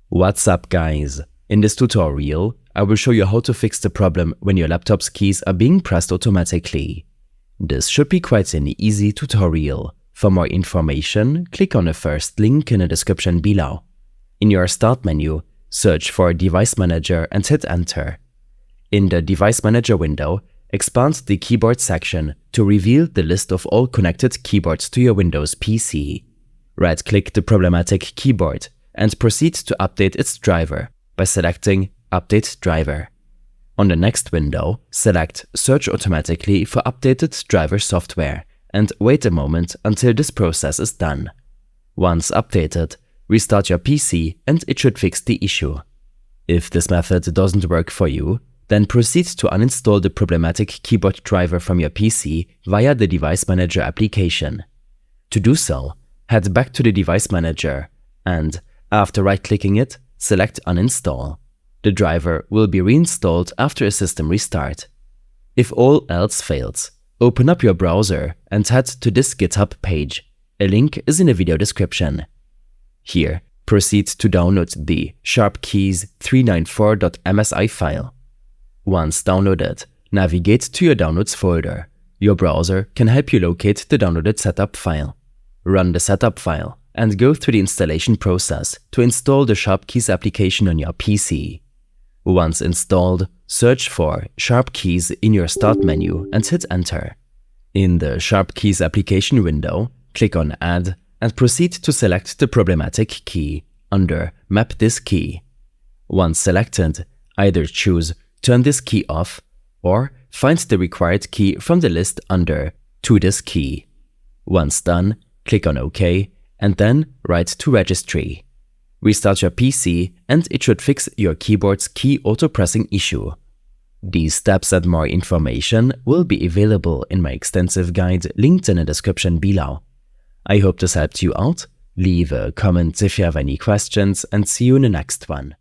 What's up, guys? In this tutorial, I will show you how to fix the problem when your laptop's keys are being pressed automatically. This should be quite an easy tutorial. For more information, click on the first link in the description below. In your Start menu, search for Device Manager and hit Enter. In the Device Manager window, expand the Keyboard section to reveal the list of all connected keyboards to your Windows PC. Right-click the problematic keyboard and proceed to update its driver by selecting Update Driver. On the next window, select Search automatically for updated driver software and wait a moment until this process is done. Once updated, restart your PC and it should fix the issue. If this method doesn't work for you, then proceed to uninstall the problematic keyboard driver from your PC via the Device Manager application. To do so, head back to the Device Manager and, after right-clicking it, select Uninstall. The driver will be reinstalled after a system restart. If all else fails, open up your browser and head to this GitHub page. A link is in the video description. Here, proceed to download the Sharpkeys 394.msi file. Once downloaded, navigate to your Downloads folder. Your browser can help you locate the downloaded setup file. Run the setup file and go through the installation process to install the Sharpkeys application on your PC. Once installed, search for Sharpkeys in your Start menu and hit Enter. In the Sharpkeys application window, click on Add and proceed to select the problematic key under Map this key. Once selected, either choose Turn this key off or find the required key from the list under To this key. Once done, click on OK and then write to Registry. Restart your PC and it should fix your keyboard's key auto-pressing issue. These steps and more information will be available in my extensive guide linked in the description below. I hope this helped you out. Leave a comment if you have any questions and see you in the next one.